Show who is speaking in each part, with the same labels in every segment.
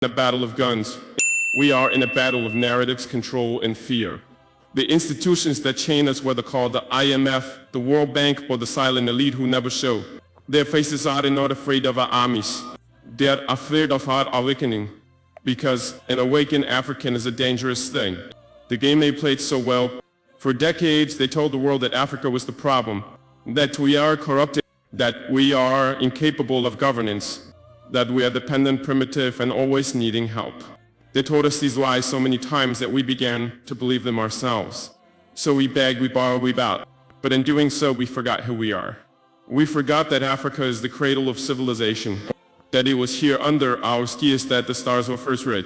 Speaker 1: A battle of guns. We are in a battle of narratives, control, and fear. The institutions that chain us, whether called the IMF, the World Bank, or the silent elite who never show, their faces are not afraid of our armies. They are afraid of our awakening, because an awakened African is a dangerous thing. The game they played so well. For decades, they told the world that Africa was the problem, that we are corrupted, that we are incapable of governance, that we are dependent, primitive, and always needing help. They told us these lies so many times that we began to believe them ourselves. So we begged, we borrowed, we bowed. But in doing so, we forgot who we are. We forgot that Africa is the cradle of civilization, that it was here under our skies that the stars were first read,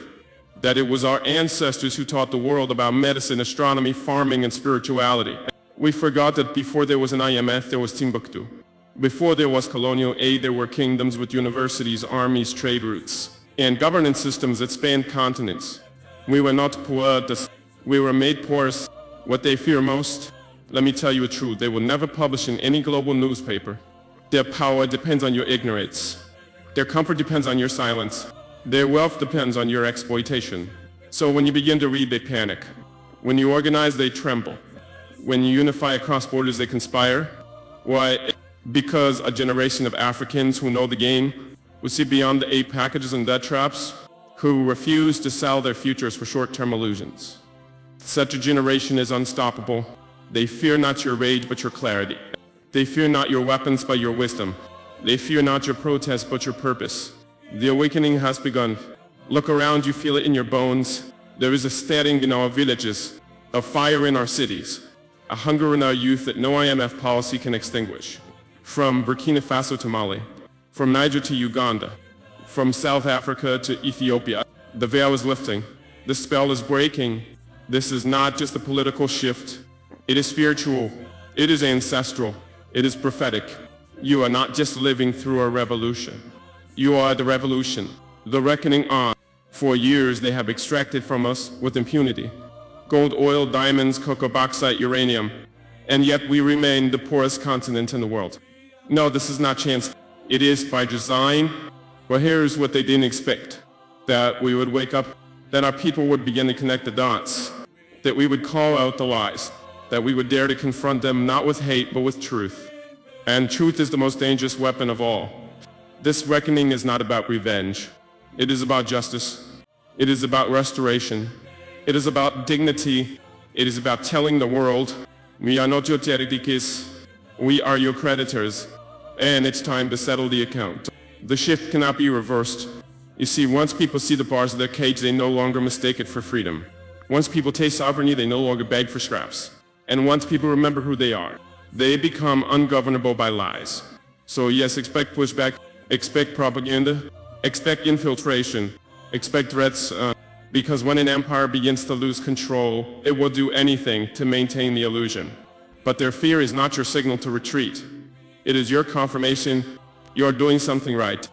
Speaker 1: that it was our ancestors who taught the world about medicine, astronomy, farming, and spirituality. We forgot that before there was an IMF, there was Timbuktu. Before there was colonial aid, there were kingdoms with universities, armies, trade routes, and governance systems that spanned continents. We were not poor, we were made porous. What they fear most, let me tell you the truth, they will never publish in any global newspaper. Their power depends on your ignorance. Their comfort depends on your silence. Their wealth depends on your exploitation. So when you begin to read, they panic. When you organize, they tremble. When you unify across borders, they conspire. Why? Because a generation of Africans who know the game, who see beyond the aid packages and debt traps, who refuse to sell their futures for short-term illusions. Such a generation is unstoppable. They fear not your rage, but your clarity. They fear not your weapons, but your wisdom. They fear not your protest, but your purpose. The awakening has begun. Look around, you feel it in your bones. There is a steadying in our villages, a fire in our cities, a hunger in our youth that no IMF policy can extinguish. From Burkina Faso to Mali, from Niger to Uganda, from South Africa to Ethiopia, the veil is lifting, the spell is breaking. This is not just a political shift. It is spiritual, it is ancestral, it is prophetic. You are not just living through a revolution. You are the revolution, the reckoning on. For years they have extracted from us with impunity gold, oil, diamonds, cocoa, bauxite, uranium, and yet we remain the poorest continent in the world. No, this is not chance. It is by design. But here's what they didn't expect. That we would wake up, that our people would begin to connect the dots, that we would call out the lies, that we would dare to confront them not with hate but with truth. And truth is the most dangerous weapon of all. This reckoning is not about revenge. It is about justice. It is about restoration. It is about dignity. It is about telling the world, we are not your territories, we are your creditors, and it's time to settle the account. The shift cannot be reversed. You see, once people see the bars of their cage, they no longer mistake it for freedom. Once people taste sovereignty, they no longer beg for scraps. And once people remember who they are, they become ungovernable by lies. So yes, expect pushback, expect propaganda, expect infiltration, expect threats, because when an empire begins to lose control, it will do anything to maintain the illusion. But their fear is not your signal to retreat. It is your confirmation you are doing something right.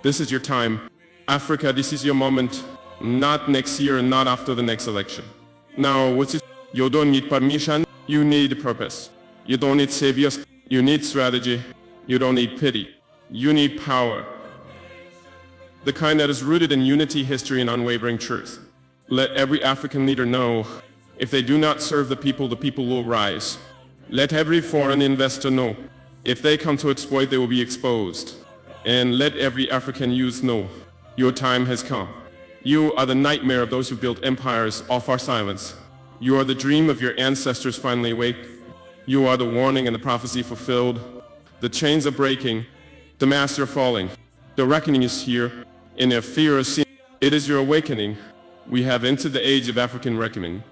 Speaker 1: This is your time. Africa, this is your moment. Not next year and not after the next election. Now, you don't need permission, you need purpose. You don't need saviors, you need strategy. You don't need pity, you need power. The kind that is rooted in unity, history, and unwavering truth. Let every African leader know, if they do not serve the people will rise. Let every foreign investor know, if they come to exploit, they will be exposed. And let every African youth know, your time has come. You are the nightmare of those who built empires off our silence. You are the dream of your ancestors finally awake. You are the warning and the prophecy fulfilled. The chains are breaking, the masks are falling. The reckoning is here, and their fear is seen. It is your awakening. We have entered the age of African reckoning.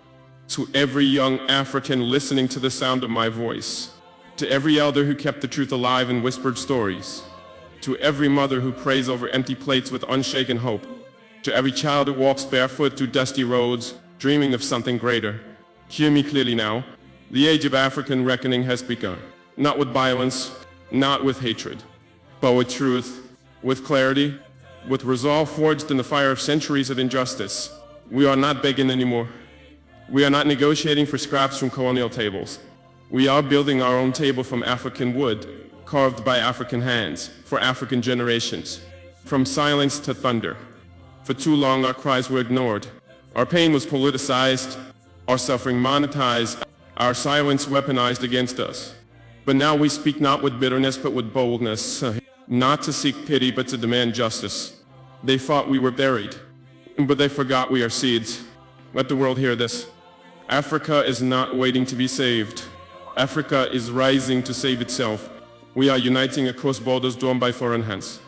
Speaker 1: To every young African listening to the sound of my voice, to every elder who kept the truth alive in whispered stories, to every mother who prays over empty plates with unshaken hope, to every child who walks barefoot through dusty roads, dreaming of something greater. Hear me clearly now. The age of African reckoning has begun. Not with violence, not with hatred, but with truth, with clarity, with resolve forged in the fire of centuries of injustice. We are not begging anymore. We are not negotiating for scraps from colonial tables. We are building our own table from African wood, carved by African hands, for African generations. From silence to thunder, For too long our cries were ignored. Our pain was politicized, our suffering monetized, our silence weaponized against us. But now we speak not with bitterness but with boldness, not to seek pity but to demand justice. They thought we were buried, but they forgot we are seeds. Let the world hear this. Africa is not waiting to be saved. Africa is rising to save itself. We are uniting across borders drawn by foreign hands.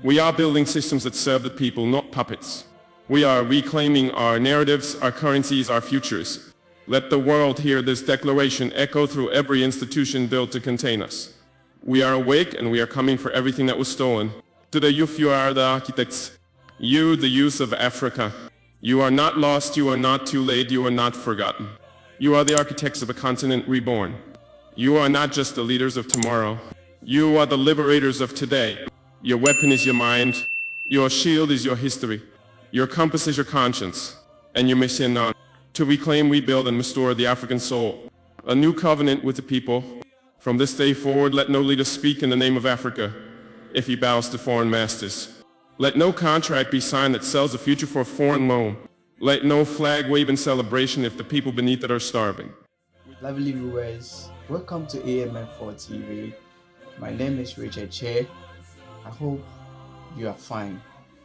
Speaker 1: We are building systems that serve the people, not puppets. We are reclaiming our narratives, our currencies, our futures. Let the world hear this declaration echo through every institution built to contain us. We are awake and we are coming for everything that was stolen. To the youth, you are the architects. You, the youth of Africa. You are not lost, you are not too late, you are not forgotten. You are the architects of a continent reborn. You are not just the leaders of tomorrow. You are the liberators of today. Your weapon is your mind. Your shield is your history. Your compass is your conscience. And your mission on to reclaim, rebuild, and restore the African soul. A new covenant with the people. From this day forward, let no leader speak in the name of Africa if he bows to foreign masters. Let no contract be signed that sells the future for a foreign loan. Let no flag wave in celebration if the people beneath it are starving.
Speaker 2: Lovely viewers, welcome to AMF4 TV. My name is Richard Che. I hope you are fine.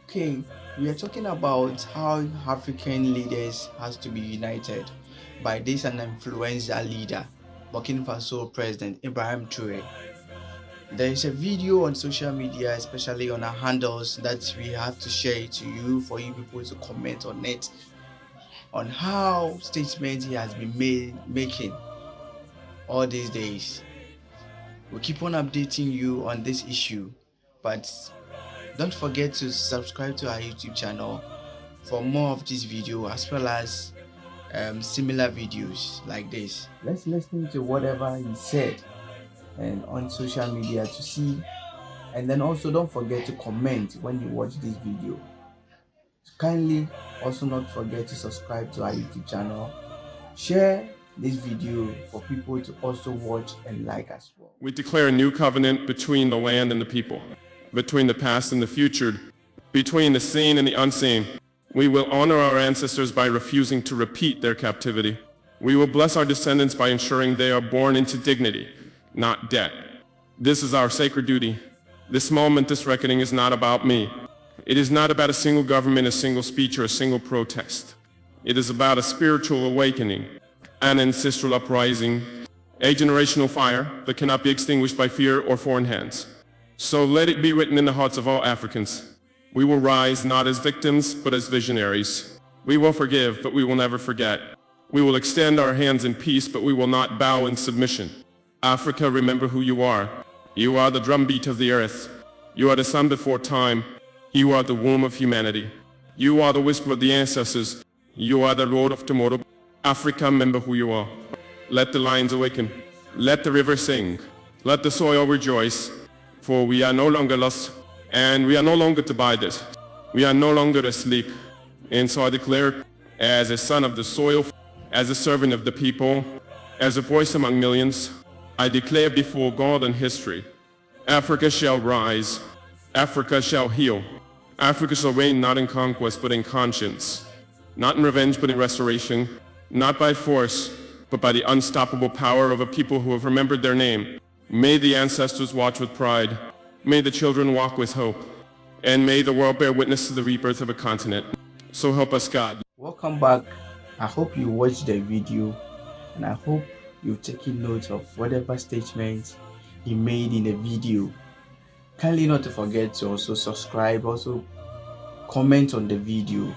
Speaker 2: Okay, we are talking about how African leaders has to be united by this an influential leader, Burkina Faso President Ibrahim Traore. There is a video on social media, especially on our handles, that we have to share it to you for you people to comment on it, on how statements he has been making all these days. We'll keep on updating you on this issue, but don't forget to subscribe to our YouTube channel for more of this video as well as similar videos like this. Let's listen to whatever he said and on social media to see, and then also don't forget to comment when you watch this video. Kindly also not forget to subscribe to our YouTube channel, share this video for people to also watch and like as well.
Speaker 1: We declare a new covenant between the land and the people, between the past and the future, between the seen and the unseen. We will honor our ancestors by refusing to repeat their captivity. We will bless our descendants by ensuring they are born into dignity, not debt. This is our sacred duty. This moment, this reckoning is not about me. It is not about a single government, a single speech, or a single protest. It is about a spiritual awakening, an ancestral uprising, a generational fire that cannot be extinguished by fear or foreign hands. So let it be written in the hearts of all Africans. We will rise not as victims, but as visionaries. We will forgive, but we will never forget. We will extend our hands in peace, but we will not bow in submission. Africa, remember who you are. You are the drumbeat of the earth. You are the sun before time. You are the womb of humanity. You are the whisper of the ancestors. You are the road of tomorrow. Africa, remember who you are. Let the lions awaken. Let the river sing. Let the soil rejoice. For we are no longer lost, and we are no longer divided. We are no longer asleep. And so I declare, as a son of the soil, as a servant of the people, as a voice among millions, I declare before God and history, Africa shall rise, Africa shall heal, Africa shall reign not in conquest but in conscience, not in revenge but in restoration, not by force but by the unstoppable power of a people who have remembered their name. May the ancestors watch with pride, may the children walk with hope, and may the world bear witness to the rebirth of a continent. So help us God.
Speaker 2: Welcome back. I hope you watched the video, and I hope you've taken note of whatever statements he made in the video. Kindly not to forget to also subscribe, also comment on the video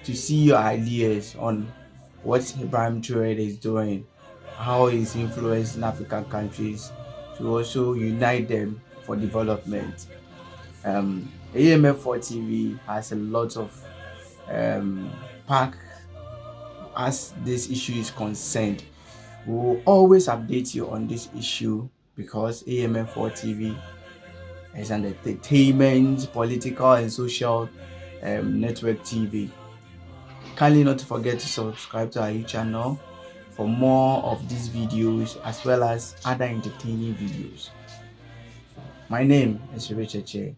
Speaker 2: to see your ideas on what Ibrahim Traore is doing, how he's influencing African countries to also unite them for development. AMF4 TV has a lot of pack as this issue is concerned. We will always update you on this issue because AMF4 TV is an entertainment, political, and social network TV. Kindly not to forget to subscribe to our YouTube channel for more of these videos as well as other entertaining videos. My name is Richard Che.